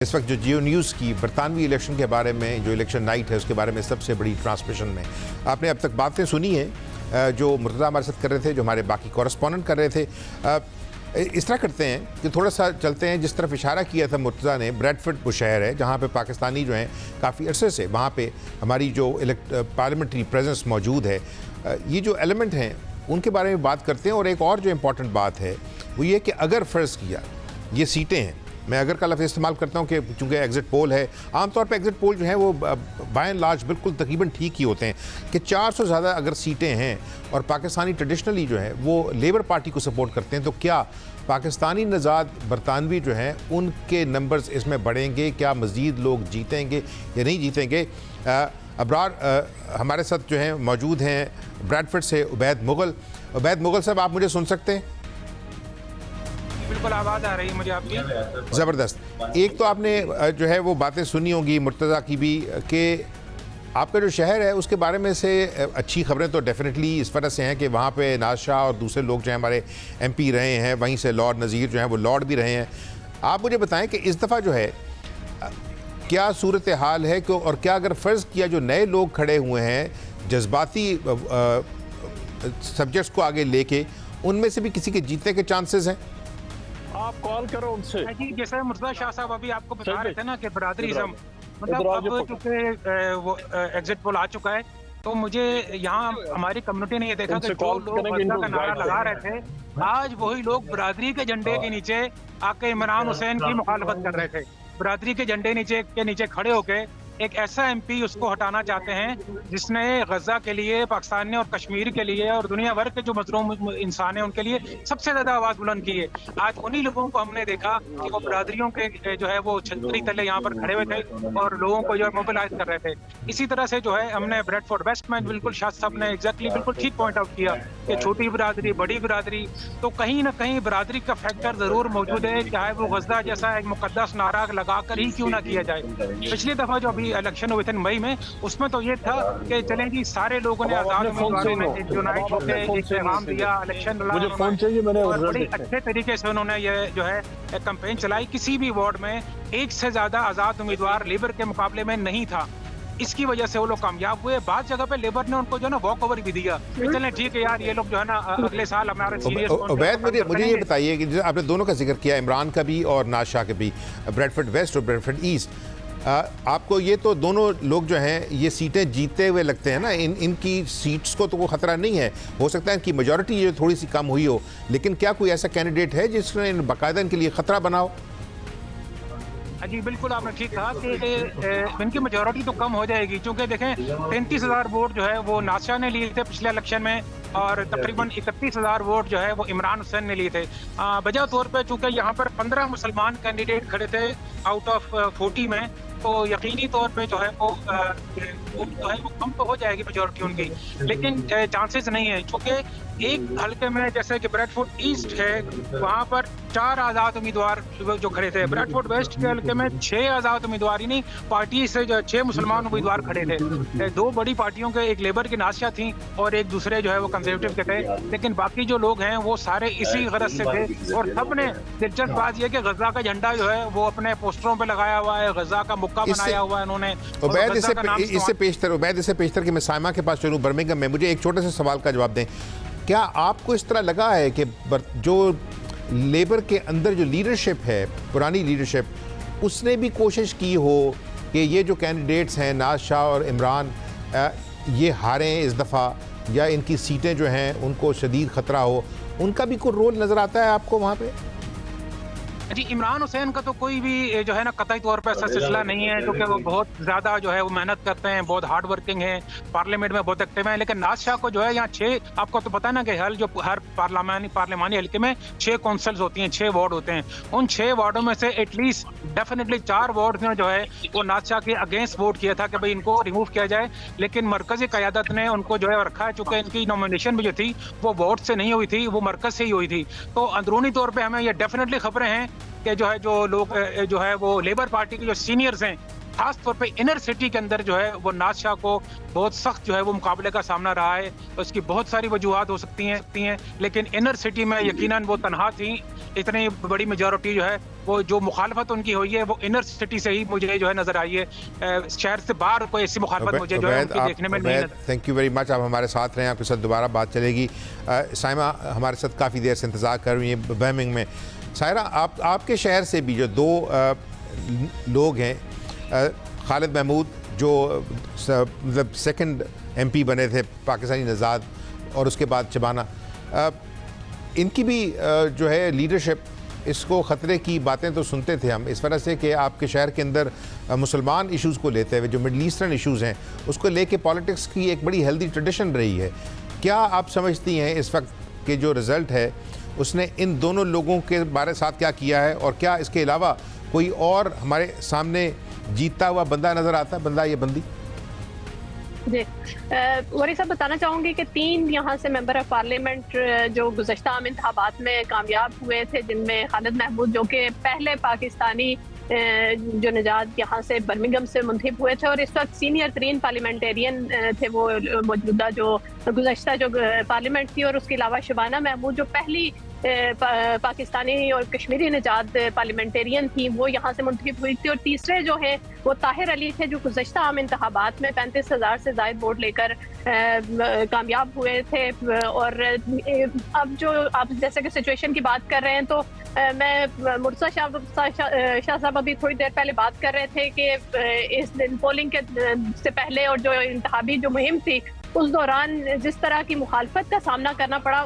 इस वक्त जो जियो न्यूज़ की बरतानवी इलेक्शन के बारे में, जो इलेक्शन नाइट है उसके बारे में सबसे बड़ी ट्रांसमिशन में आपने अब तक बातें सुनी हैं जो मुर्तज़ा हमारे साथ कर रहे थे, जो हमारे बाकी कॉरेस्पॉन्डेंट कर रहे थे। इस तरह करते हैं कि थोड़ा सा चलते हैं जिस तरफ इशारा किया था मुर्तज़ा ने। ब्रैडफोर्ड वो शहर है जहाँ पे पाकिस्तानी जो हैं काफ़ी अरसे से वहाँ पे हमारी जो पार्लियामेंट्री प्रेजेंस मौजूद है, ये जो एलिमेंट हैं उनके बारे में बात करते हैं। और एक और जो इम्पॉर्टेंट बात है वो ये कि अगर फ़र्ज़ किया ये सीटें हैं, मैं अगर का लफ्ज़ इस्तेमाल करता हूँ कि चूँकि एग्ज़िट पोल है, आमतौर पर एग्ज़िट पोल जो है वो बाय एंड लार्ज बिल्कुल तकरीबन ठीक ही होते हैं कि 400 ज़्यादा अगर सीटें हैं और पाकिस्तानी ट्रेडिशनली जो है वो लेबर पार्टी को सपोर्ट करते हैं, तो क्या पाकिस्तानी नज़ाद बरतानवी जो हैं उनके नंबर्स इसमें बढ़ेंगे? क्या मज़ीद लोग जीतेंगे या नहीं जीतेंगे? अबरार हमारे साथ जो हैं मौजूद हैं ब्रैडफोर्ड से उबैद मुग़ल। उबैद मुग़ल साहब, आप मुझे सुन सकते हैं? बिल्कुल, आवाज़ आ रही है मुझे आपकी। ज़बरदस्त। एक तो आपने जो है वो बातें सुनी होंगी मुर्तज़ा की भी कि आपका जो शहर है उसके बारे में से अच्छी खबरें तो डेफिनेटली इस वजह से हैं कि वहाँ पे नाज शाह और दूसरे लोग जो हैं हमारे एमपी रहे हैं, वहीं से लॉर्ड नज़ीर जो हैं वो लॉर्ड भी रहे हैं। आप मुझे बताएं कि इस दफ़ा जो है क्या सूरत हाल है कि, और क्या अगर फ़र्ज़ किया जो नए लोग खड़े हुए हैं जज्बाती सब्जेक्ट्स को आगे लेके, उनमें से भी किसी के जीतने के चांसेस हैं? आप कॉल करो उनसे। जी, जैसे मुर्तज़ा शाह साहब अभी आपको बता रहे थे ना कि बरादरीज़म, मतलब इधर अब चूँकि वो एग्जिट पोल आ चुका है, तो मुझे यहाँ हमारी कम्युनिटी ने ये देखा कि जो लोग वज़दा का नारा लगा रहे थे, आज वही लोग बरादरी के झंडे के नीचे आके इमरान हुसैन की मुखालफत कर रहे थे। बरादरी के झंडे के नीचे खड़े होके एक ऐसा एमपी उसको हटाना चाहते हैं जिसने गजा के लिए, पाकिस्तान ने और कश्मीर के लिए और दुनिया भर के जो मजलूम इंसान हैं उनके लिए सबसे ज्यादा आवाज बुलंद की है। आज उन्हीं लोगों को हमने देखा कि वो बरादरियों के जो है वो छतरी तले यहाँ पर खड़े हुए थे और लोगों को जो है मोबिलाइज कर रहे थे। इसी तरह से जो है हमने ब्रैडफोर्ड वेस्ट में बिल्कुल शाह साहब ने एग्जैक्टली बिल्कुल ठीक पॉइंट आउट किया कि छोटी बरादरी, बड़ी बरादरी, तो कहीं ना कहीं बरादरी का फैक्टर जरूर मौजूद है, चाहे वो गजा जैसा एक मुकद्दस नारा लगाकर ही क्यों ना किया जाए। पिछली दफा जो अभी इलेक्शन हुए थे मई में, उसमें तो ये था कि चलें जी सारे लोगों ने आजाद उम्मीदवारों में यूनाइट होकर एक पैगाम दिया, इलेक्शन लड़ा और बड़े अच्छे तरीके से उन्होंने ये जो है कैंपेन चलाई। किसी भी वार्ड में एक से ज्यादा आजाद उम्मीदवार लेबर के मुकाबले में नहीं था, इसकी वजह से वो लोग कामयाब हुए। बाद जगह पे लेबर ने उनको जो है ना वॉक ओवर भी दिया, चलें ठीक है यार, ये लोग जो है ना अगले साल हमारे सीरियस। मुझे ये बताइए कि आपने दोनों का जिक्र किया, इमरान का भी और नाज शाह का भी, ब्रैडफोर्ड वेस्ट और ब्रैडफोर्ड ईस्ट, आपको ये तो दोनों लोग जो हैं ये सीटें जीतते हुए लगते हैं ना? इनकी सीट्स को तो कोई ख़तरा नहीं है, हो सकता है इनकी मेजॉरिटी जो थोड़ी सी कम हुई हो, लेकिन क्या कोई ऐसा कैंडिडेट है जिसने बाकायदा इनके लिए ख़तरा बना हो? जी बिल्कुल, आपने ठीक कहा कि इनकी मेजॉरिटी तो कम हो जाएगी, क्योंकि देखें 33,000 वोट जो है वो नाज शाह ने लिए थे पिछले इलेक्शन में और तकरीबन 31,000 वोट जो है वो इमरान हुसैन ने लिए थे। वजह तौर पे चूंकि यहाँ पर 15 मुसलमान कैंडिडेट खड़े थे आउट ऑफ 40 में, तो यकीनी तौर पे जो है वो कम तो हो जाएगी मेजॉरिटी उनकी, लेकिन चांसेस नहीं है क्योंकि एक हल्के में जैसे कि ब्रैडफोर्ड ईस्ट है वहाँ पर 4 आज़ाद उम्मीदवार जो खड़े थे, ब्रैडफोर्ड वेस्ट के हल्के में 6 आज़ाद उम्मीदवार, ही नहीं पार्टी से जो 6 मुसलमान उम्मीदवार खड़े थे। 2 बड़ी पार्टियों के, एक लेबर की नाज शाह थी और एक दूसरे जो है वो कंजर्वेटिव के थे, लेकिन बाकी जो लोग हैं वो सारे इसी गरज से थे। और सबने दिलचस्प बात यह कि गजा का झंडा जो है वो अपने पोस्टरों पर लगाया हुआ है, गजा का मुक्का बनाया हुआ है उन्होंने। उबैद इससे पेशतर कि मैं साइमा के पास चलूँ बर्मिंघम में, मुझे एक छोटे से सवाल का जवाब दें। क्या आपको इस तरह लगा है कि जो लेबर के अंदर जो लीडरशिप है, पुरानी लीडरशिप, उसने भी कोशिश की हो कि ये जो कैंडिडेट्स हैं नाज शाह और इमरान ये हारें इस दफ़ा, या इनकी सीटें जो हैं उनको शदीद ख़तरा हो, उनका भी कोई रोल नज़र आता है आपको वहाँ पे? जी, इमरान हुसैन का तो कोई भी जो है ना कतई तौर पर ऐसा सिलसिला नहीं है, क्योंकि वो बहुत ज़्यादा जो है वो मेहनत करते हैं, बहुत हार्ड वर्किंग है, पार्लियामेंट में बहुत एक्टिव हैं। लेकिन नाज शाह को जो है यहाँ 6, आपको तो पता है ना कि हर पार्लियामानी हल्के में 6 काउंसिल्स होती हैं, 6 वार्ड होते हैं। उन 6 वार्डों में से एटलीस्ट डेफिनेटली 4 वार्ड ने जो है वो नाज शाह के अगेंस्ट वोट किया था कि भाई इनको रिमूव किया जाए, लेकिन मरकजी क़यादत ने उनको जो है रखा है, चूँकि इनकी नॉमिनेशन भी जो थी वो वोट से नहीं हुई थी, वो मरकज से ही हुई थी। तो अंदरूनी तौर पर हमें ये डेफिनेटली खबरें हैं कि जो है जो लोग जो है वो लेबर पार्टी के जो सीनियर्स हैं, खास तौर पे इनर सिटी के अंदर जो है वो नाज शाह को बहुत सख्त जो है वो मुकाबले का सामना रहा है। तो उसकी बहुत सारी वजूहात हो सकती हैं, लेकिन इनर सिटी में यकीनन वो तनहा थी, इतनी बड़ी मेजॉरिटी जो है वो जो मुखालफत उनकी हुई है वो इनर सिटी से ही मुझे जो है नजर आई है। शहर से बाहर कोई ऐसी मुखालफत मुझे जो है उनकी देखने में नहीं नजर। थैंक यू वेरी मच, आप हमारे साथ रहें, आपके साथ दोबारा बात चलेगी। साइमा हमारे साथ काफ़ी देर से इंतज़ार कर रही है बर्मिंघम में। सायरा, आपके शहर से भी जो दो लोग हैं, खालिद महमूद जो मतलब सेकंड MP बने थे पाकिस्तानी नज़ाद, और उसके बाद शबाना, इनकी भी जो है लीडरशिप, इसको ख़तरे की बातें तो सुनते थे हम इस वजह से कि आपके शहर के अंदर मुसलमान इश्यूज़ को लेते हुए जो मिडल ईस्टर्न इश्यूज़ हैं उसको लेके पॉलिटिक्स की एक बड़ी हेल्दी ट्रेडिशन रही है। क्या आप समझती हैं इस वक्त के जो रिज़ल्ट है उसने इन दोनों लोगों के बारे साथ क्या किया है, और क्या इसके अलावा कोई और हमारे सामने जीतता हुआ बंदा नज़र आता है, बंदा या बंदी? जी, वरी साहब बताना चाहूँगी कि 3 यहाँ से मेंबर ऑफ पार्लियामेंट जो गुज़श्ता आम इंतखाबात में कामयाब हुए थे, जिनमें खालिद महमूद जो कि पहले पाकिस्तानी जो निजात यहाँ से बर्मिंघम से मुंतखब हुए थे और इस वक्त सीनियर तरीन पार्लियामेंटेरियन थे वो मौजूदा जो गुज़श्ता जो पार्लियामेंट थी, और उसके अलावा शबाना महमूद जो पहली पाकिस्तानी और कश्मीरी निजात पार्लियामेंटेरियन थी, वो यहाँ से मुंतखब हुई थी। और तीसरे जो है वो ताहिर अली थे जो गुज़श्ता आम इंतखाबात में 35,000 से ज़ायद वोट लेकर कामयाब हुए थे। और अब जो आप जैसे कि सिचुएशन की बात कर रहे हैं, तो मैं मुर्तज़ा शाह साहब अभी थोड़ी देर पहले बात कर रहे थे कि इस दिन पोलिंग के से पहले और जो इंतखाबी जो मुहिम थी उस दौरान जिस तरह की मुखालफत का सामना करना पड़ा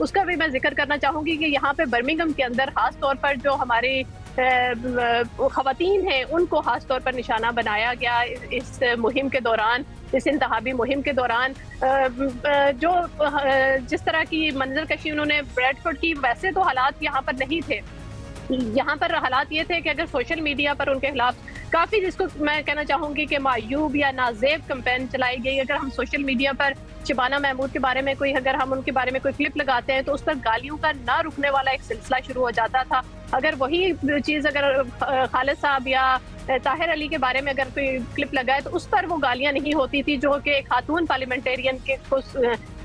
उसका भी मैं जिक्र करना चाहूँगी कि यहाँ पे बर्मिंघम के अंदर ख़ास तौर पर जो हमारी ख़वातीन हैं उनको ख़ास तौर पर निशाना बनाया गया इस मुहिम के दौरान, इस इंतखाबी मुहिम के दौरान। जो जिस तरह की मंजर कशी उन्होंने ब्रेडफोर्ड की, वैसे तो हालात यहाँ पर नहीं थे। यहाँ पर हालात ये थे कि अगर सोशल मीडिया पर उनके खिलाफ काफ़ी, जिसको मैं कहना चाहूँगी कि मायूब या नाजेब कैंपेन चलाई गई। अगर हम सोशल मीडिया पर शबाना महमूद के बारे में अगर हम उनके बारे में कोई क्लिप लगाते हैं तो उस पर गालियों का ना रुकने वाला एक सिलसिला शुरू हो जाता था। अगर वही चीज़ अगर खालिद साहब या ताहिर अली के बारे में अगर कोई क्लिप लगाए तो उस पर वो गालियां नहीं होती थी, जो कि खातून पार्लियामेंटेरियन के को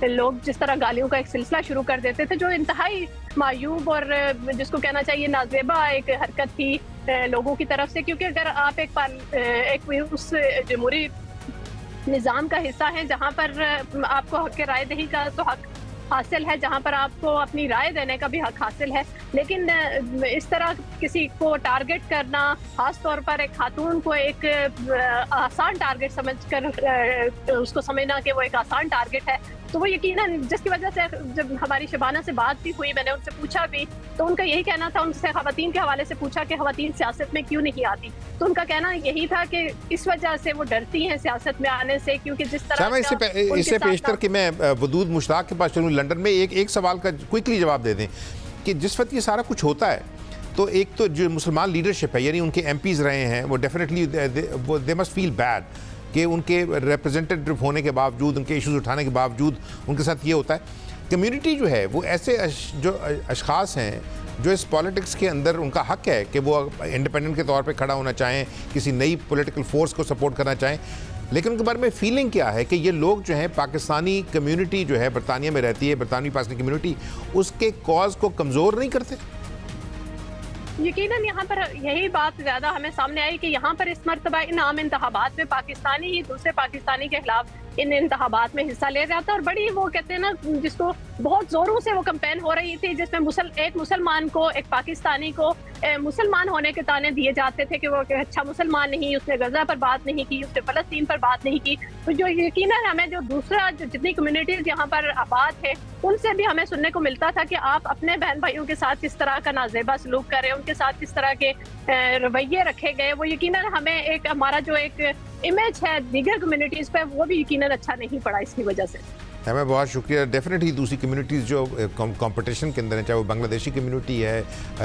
लोग जिस तरह गालियों का एक सिलसिला शुरू कर देते थे, जो इंतहाई मायूब और जिसको कहना चाहिए नाजेबा एक हरकत थी लोगों की तरफ से। क्योंकि अगर आप एक उस जमहूरी निज़ाम का हिस्सा हैं जहाँ पर आपको हक राय दही का तो हक हासिल है, जहाँ पर आपको अपनी राय देने का भी हक हासिल है, लेकिन इस तरह किसी को टारगेट करना, खास तौर पर एक खातून को एक आसान टारगेट समझकर उसको समझना कि वो एक आसान टारगेट है, तो वो यकीनन जिसकी वजह से जब हमारी शबाना से बात भी हुई, मैंने उनसे पूछा भी तो उनका यही कहना था, उनसे ख़वातीन के हवाले से पूछा कि ख़वातीन सियासत में क्यों नहीं आती, तो उनका कहना यही था कि इस वजह से वो डरती हैं सियासत में आने से, क्योंकि जिस तरह इससे पेशतर कि मैं वदूद मुश्ताक के पास चलूँ लंदन में, एक सवाल का क्विकली जवाब दे दें कि जिस वक्त ये सारा कुछ होता है तो एक तो जो मुसलमान लीडरशिप है यानी उनके MPs रहे हैं वो definitely they must feel bad कि उनके रिप्रेजेंटेटिव होने के बावजूद, उनके इश्यूज उठाने के बावजूद उनके साथ ये होता है। कम्युनिटी जो है वो ऐसे जो अशखास हैं जो इस पॉलिटिक्स के अंदर उनका हक है कि वो इंडिपेंडेंट के तौर पे खड़ा होना चाहें, किसी नई पॉलिटिकल फोर्स को सपोर्ट करना चाहें, लेकिन उनके बारे में फीलिंग क्या है कि ये लोग जो हैं पाकिस्तानी कम्युनिटी जो है बरतानिया में रहती है, बरतानवी पाकिस्तानी कम्युनिटी, उसके कॉज को कमज़ोर नहीं करते? यकीनन यहाँ पर यही बात ज़्यादा हमें सामने आई कि यहाँ पर इस मरतबा इन आम इंतखाबात में पाकिस्तानी ही दूसरे पाकिस्तानी के खिलाफ इन इंतखाबात में हिस्सा ले जाता है, और बड़ी वो कहते हैं ना जिसको बहुत ज़ोरों से वो कैंपेन हो रही थी जिसमें एक मुसलमान को, एक पाकिस्तानी को मुसलमान होने के ताने दिए जाते थे कि वो अच्छा मुसलमान नहीं, उसने गजा पर बात नहीं की, उसने फ़लस्तीन पर बात नहीं की। तो जो यकीनन हमें जो दूसरा जितनी कम्युनिटीज़ यहाँ पर आबाद है उनसे भी हमें सुनने को मिलता था कि आप अपने बहन भाइयों के साथ किस तरह का नाजेबा सलूक करें, उनके साथ किस तरह के रवैये रखे गए, वो यकीनन हमें एक हमारा जो एक इमेज है दीगर कम्युनिटीज़ पे वो भी यकीनन अच्छा नहीं पड़ा इसकी वजह से। हमें बहुत शुक्रिया। डेफिनेटली दूसरी कम्युनिटीज़ जो कंपटीशन के अंदर है, चाहे वो बांग्लादेशी कम्युनिटी है,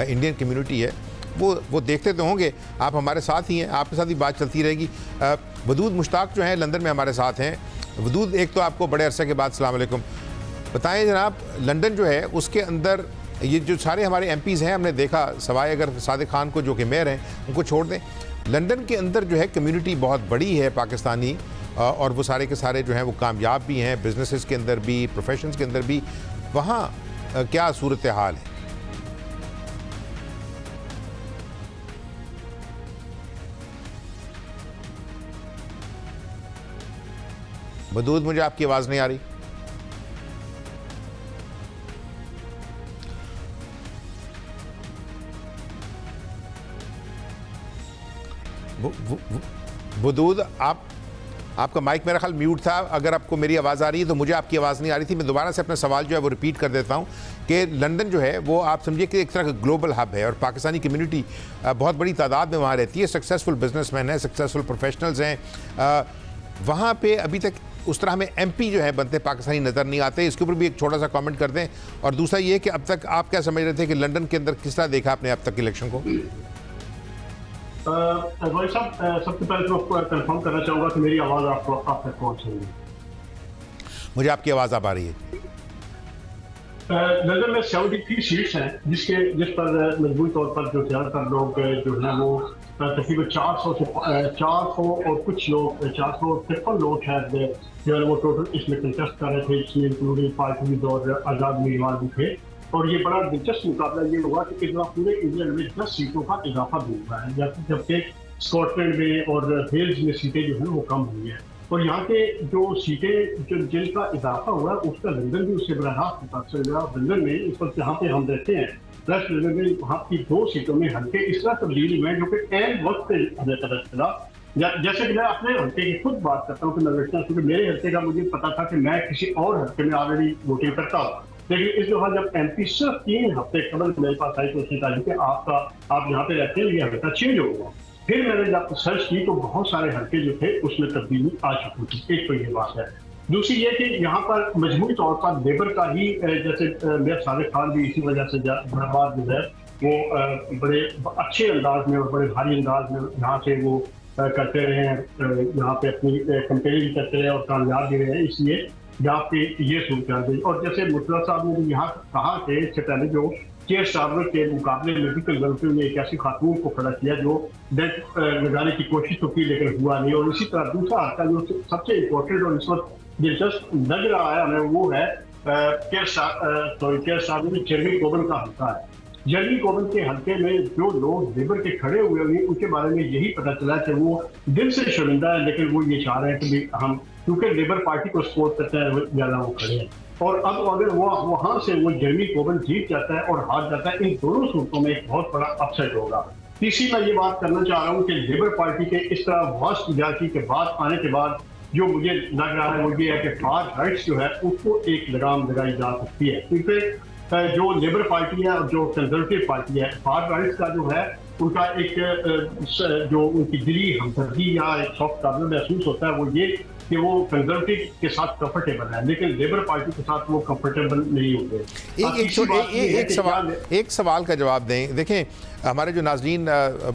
इंडियन कम्युनिटी है, वो देखते तो होंगे। आप हमारे साथ ही हैं, आपके साथ ही बात चलती रहेगी। वदूद मुश्ताक जो हैं लंदन में हमारे साथ हैं। वदूद, एक तो आपको बड़े अरसे के बाद अस्सलाम वालेकुम, बताएं जनाब, लंदन जो है उसके अंदर ये जो सारे हमारे MPs हैं, हमने देखा सवाए अगर सादिक खान को जो कि मेयर हैं उनको छोड़ दें, लंदन के अंदर जो है कम्युनिटी बहुत बड़ी है पाकिस्तानी, और वो सारे के सारे जो हैं वो कामयाब भी हैं, बिजनेसेस के अंदर भी, प्रोफेशंस के अंदर भी। वहाँ क्या सूरत हाल है? बदूद, मुझे आपकी आवाज़ नहीं आ रही। बदूद, आपका माइक मेरा ख्याल म्यूट था। अगर आपको मेरी आवाज़ आ रही है तो मुझे आपकी आवाज़ नहीं आ रही थी। मैं दोबारा से अपना सवाल जो है वो रिपीट कर देता हूँ कि लंदन जो है वो आप समझिए कि एक तरह का ग्लोबल हब है और पाकिस्तानी कम्युनिटी बहुत बड़ी तादाद में वहाँ रहती है। सक्सेसफुल बिजनेसमैन हैं, सक्सेसफुल प्रोफेशनल्स हैं। वहाँ पे अभी तक उस तरह हमें एमपी जो है बनते पाकिस्तानी नज़र नहीं आते। इसके ऊपर भी एक छोटा सा कमेंट कर दें। और दूसरा ये कि अब तक आप क्या समझ रहे थे कि लंदन के अंदर किस तरह देखा आपने अब तक इलेक्शन को? भाई साहब, सबसे पहले तो कंफर्म करना चाहूँगा कि मेरी आवाज़ आपको आप तक पहुँच रही है? मुझे आपकी आवाज़ अब आ रही है। लंदन में 73 सीट्स हैं जिस पर मजबूरी तौर पर जो ज़्यादातर लोग जो है वो तकरीबन 400 और कुछ लोग 453 लोग शायद जो है वो टोटल इसमें कंटेस्ट कर रहे थे, इसमें इंक्लूडिंग पार्टीज और आज़ाद उम्मीदवार भी थे। और ये बड़ा दिलचस्प मुकाबला ये हुआ कि इस बार पूरे इंग्लैंड में 10 सीटों का इजाफा भी हुआ है, जबकि स्कॉटलैंड में और वेल्स में सीटें जो है वो कम हुई है। और यहाँ के जो सीटें जिनका इजाफा हुआ उसका लंदन भी उससे बड़ा रास्त मुतासर हुआ। लंदन में इस वक्त जहाँ पे हम रहते हैं वेस्ट लंदन में वहाँ की 2 सीटों में हल्के इस तरह तब्दीली हुए जो कि ऐन वक्त पे हमें पता चला। जैसे कि मैं अपने हल्के की खुद बात करता हूँ कि मैं लड़ता हूँ, क्योंकि मेरे हल्के का मुझे पता था कि मैं किसी और हल्के में ऑलरेडी वोटिंग करता हूँ। लेकिन इस दौरान जब एमपी सिर्फ 3 हफ्ते कबल मेरे पास आई तो उसने कहा कि आप यहाँ पे रहते हैं ये हल्का चेंज होगा। फिर मैंने जब सर्च की तो बहुत सारे हल्के जो थे उसमें तब्दीली आ चुकी थी। एक तो ये बात है। दूसरी ये कि यहाँ पर मजमूरी तौर पर लेबर का ही जैसे मेरा सादिक खान भी इसी वजह से बर्बाद जो है वो बड़े अच्छे अंदाज में और बड़े भारी अंदाज में यहाँ से वो करते रहे हैं, यहाँ पे अपनी कंपेनी भी करते रहे और कामयाब भी रहे हैं। इसलिए यहाँ पे ये सूरत गई। और जैसे मुर्तज़ा साहब ने भी यहाँ कहा कि इससे पहले जो केयर स्टार्मर के मुकाबले में भी कंजर्वेटिव ने एक ऐसी खातून को खड़ा किया जो डेथ लगाने की कोशिश तो की लेकिन हुआ नहीं। और इसी तरह दूसरा हल्का जो सबसे इम्पोर्टेंट और इस वक्त दिलचस्प लग रहा है हमें वो है केयर स्टार्मर में जेरेमी कोर्बिन का हल्का है। जेरेमी कोर्बिन के हल्के में जो लोग लेबर के खड़े हुए हैं उनके बारे में यही पता चला कि वो दिल से शर्मिंदा है, लेकिन वो ये चाह रहे हैं कि हम क्योंकि लेबर पार्टी को सपोर्ट करते हैं ज्यादा वो खड़े हैं। और अब अगर वो वहां से वो जेरेमी कोर्बिन जीत जाता है और हार जाता है, इन दोनों सूरतों में एक बहुत बड़ा अपसेट होगा। तीसरी मैं ये बात करना चाह रहा हूँ कि लेबर पार्टी के इस तरह वास्ट इजाफी के बाद आने के बाद जो मुझे लग रहा है वो ये है कि फार राइट्स जो है उसको एक लगाम लगाई जा सकती है, क्योंकि जो लेबर पार्टी है और जो कंजर्वेटिव पार्टी है, फार राइट्स का जो है उनका एक जो उनकी दिली हमदर्दी या एक सॉफ्ट कॉर्नर महसूस होता है वो ये कि वो कंजर्वेटिव के साथ कंफर्टेबल है, लेकिन लेबर पार्टी के साथ वो कंफर्टेबल नहीं होते। एक सवाल का जवाब दें। देखें, हमारे जो नाज़रीन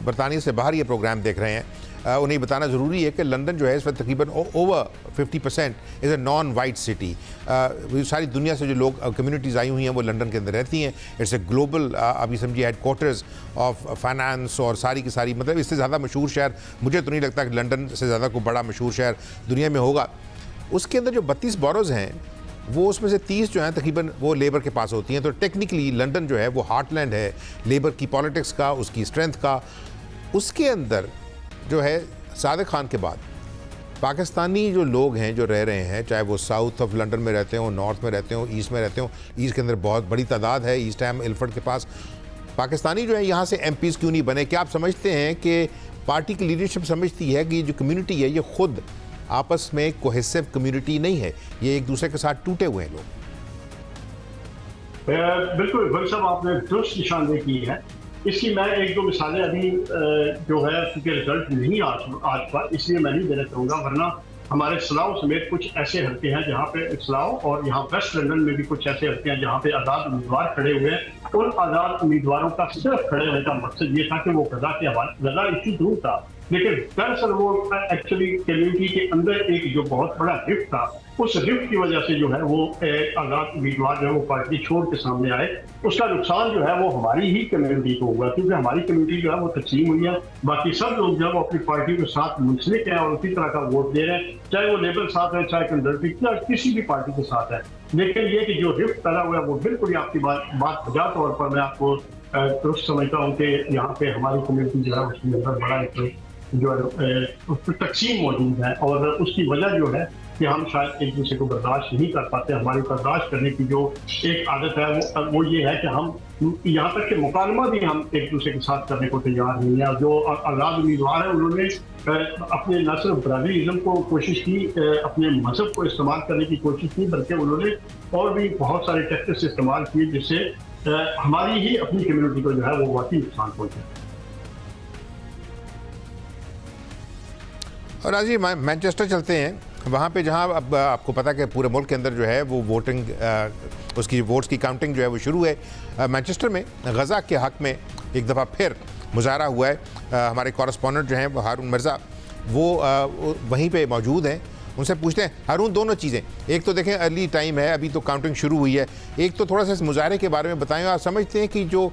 बरतानिया से बाहर ये प्रोग्राम देख रहे हैं उन्हें बताना ज़रूरी है कि लंदन जो है इस वक्त तकरीबन over 50% is a non white city. सारी दुनिया से जो लोग कम्युनिटीज़ आई हुई हैं वो लंदन के अंदर रहती हैं। इट्स ए ग्लोबल अभी समझिए हेडक्वार्टर्स ऑफ फाइनेंस और सारी की सारी, मतलब इससे ज़्यादा मशहूर शहर मुझे तो नहीं लगता कि लंदन से ज़्यादा कोई बड़ा मशहूर शहर दुनिया में होगा। उसके अंदर जो 32 बॉरोज़ हैं वो उसमें से 30 जो हैं तकरीबन वो लेबर के पास होती हैं। तो टेक्निकली लंदन जो है वो हार्टलैंड है लेबर की पॉलिटिक्स का, उसकी स्ट्रेंथ का। उसके अंदर जो है सादिक खान के बाद पाकिस्तानी जो लोग हैं जो रह रहे हैं, चाहे वो साउथ ऑफ लंदन में रहते हो, नॉर्थ में रहते हो, ईस्ट में रहते हो, ईस्ट के अंदर बहुत बड़ी तादाद है, ईस्ट हैम इल्फर्ड के पास पाकिस्तानी जो है यहाँ से एमपीज़ क्यों नहीं बने? क्या आप समझते हैं कि पार्टी की लीडरशिप समझती है कि ये जो कम्युनिटी है ये खुद आपस में कोहेसिव कम्युनिटी नहीं है, ये एक दूसरे के साथ टूटे हुए हैं लोग? बिल्कुल भाई साहब, आपने दुरुस्त निशानदेही की है। इसकी मैं एक दो मिसालें अभी जो है क्योंकि रिजल्ट नहीं आज पर इसलिए मैं नहीं देना चाहूँगा, वरना हमारे सलाह समेत कुछ ऐसे हल्के हैं जहाँ पे सलाह और यहाँ वेस्ट लंदन में भी कुछ ऐसे हल्के हैं जहाँ पे आज़ाद उम्मीदवार खड़े हुए हैं। उन आज़ाद उम्मीदवारों का सिर्फ खड़े होने का मकसद ये था कि वो गजा के हवाले गजा इशू दूर था, लेकिन दरअसल वो एक्चुअली कम्युनिटी के अंदर एक जो बहुत बड़ा रिफ्ट था, उस रिफ्ट की वजह से जो है वो आज़ाद उम्मीदवार जो है वो पार्टी छोड़ के सामने आए। उसका नुकसान जो है वो हमारी ही कम्युनिटी को हुआ, क्योंकि हमारी कम्युनिटी जो है वो तकसीम हुई है। बाकी सब लोग जो है वो अपनी पार्टी के साथ मुंसलिक हैं और उसी तरह का वोट दे रहे हैं, चाहे वो लेबर साथ है, चाहे कंजर्वेटिव, चाहे किसी भी पार्टी के साथ है। लेकिन ये कि जो रिफ्ट पैदा हुआ है वो बिल्कुल आपकी बात वजह तौर पर मैं आपको दुरुस्त समझता हूँ कि यहाँ पे हमारी कम्युनिटी जो है उसके अंदर बड़ा एक जो है उस पर तकसीम मौजूद है। और उसकी वजह जो है कि हम शायद एक दूसरे को बर्दाश्त नहीं कर पाते। हमारी बर्दाश्त करने की जो एक आदत है वो ये है कि हम यहाँ तक कि मुकालमा भी हम एक दूसरे के साथ करने को तैयार नहीं है। जो आज़ाद उम्मीदवार है उन्होंने अपने न सिर्फ ब्रादरीज़म को कोशिश की, अपने मजहब को इस्तेमाल करने की कोशिश की, बल्कि उन्होंने और भी बहुत सारे टैक्टिक्स इस्तेमाल किए जिससे हमारी ही अपनी कम्युनिटी को जो है वो वाकई नुकसान पहुँचे। और आज ही मैनचेस्टर चलते हैं, वहाँ पे जहाँ अब आपको पता कि पूरे मुल्क के अंदर जो है वो वोटिंग उसकी वोट्स की काउंटिंग जो है वो शुरू है। मैनचेस्टर में गज़ा के हक़ में एक दफ़ा फिर मुजाहरा हुआ है। हमारे कॉरेस्पॉन्डेंट जो हैं वो हारून मिर्ज़ा वो वहीं पे मौजूद हैं। उनसे पूछते हैं हारून, दोनों चीज़ें, एक तो देखें अर्ली टाइम है, अभी तो काउंटिंग शुरू हुई है, एक तो थोड़ा सा इस मुजाहरे के बारे में बताएं। आप समझते हैं कि जो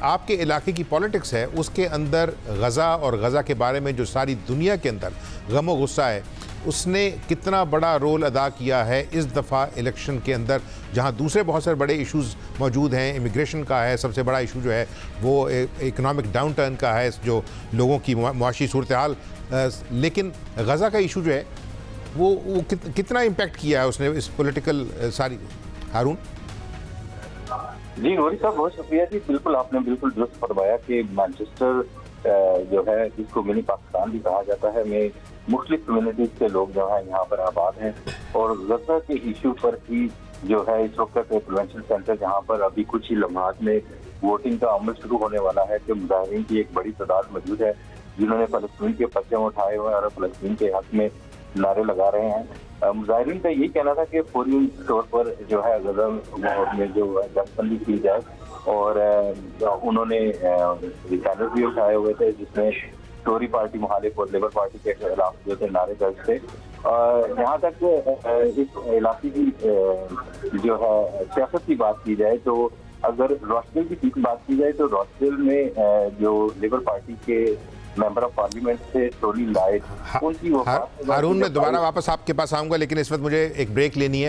आपके इलाके की पॉलिटिक्स है उसके अंदर गज़ा और गज़ा के बारे में जो सारी दुनिया के अंदर गम और गुस्सा है उसने कितना बड़ा रोल अदा किया है इस दफ़ा इलेक्शन के अंदर, जहां दूसरे बहुत सारे बड़े इश्यूज़ मौजूद हैं। इमिग्रेशन का है सबसे बड़ा इशू जो है वो इकनॉमिक डाउन टर्न का है, जो लोगों की मुआशी सूरत हाल, लेकिन गज़ा का इशू जो है वो कितना इम्पेक्ट किया है उसने इस पॉलिटिकल सारी। हारून जी नूरी साहब बहुत शुक्रिया जी। बिल्कुल आपने बिल्कुल दुरुस्त फरमाया कि मैनचेस्टर जो है जिसको मिनी पाकिस्तान भी कहा जाता है में मुख्तलिफ कम्युनिटीज के लोग जो है यहाँ पर आबाद हैं और गज़ा के इशू पर ही जो है इस वक्त प्रिवेंशन सेंटर जहाँ पर अभी कुछ ही लम्हात में वोटिंग का अमल शुरू होने वाला है कि मुजाहिरीन की एक बड़ी तादाद मौजूद है जिन्होंने फ़लस्तीन के परचम उठाए हुए और फ़लस्तीन के हक में नारे लगा रहे हैं। मुजाहिरीन का यही कहना था कि फौरी तौर पर जो है गज़ा में जो जंगबंदी की जाए और उन्होंने बैनर भी उठाए हुए थे जिसमें टोरी पार्टी मुखालिफ और लेबर पार्टी के खिलाफ जो थे नारे दर्ज थे। यहाँ तक इस इलाके की जो है सियासत की बात की जाए तो अगर रॉसडेल की सीट की बात की जाए तो रॉसडेल में जो लेबर पार्टी के मेंबर ऑफ पार्लियामेंट से टोनी लाइट उनकी हारून, मैं दोबारा वापस आपके पास आऊँगा, लेकिन इस वक्त मुझे एक ब्रेक लेनी है।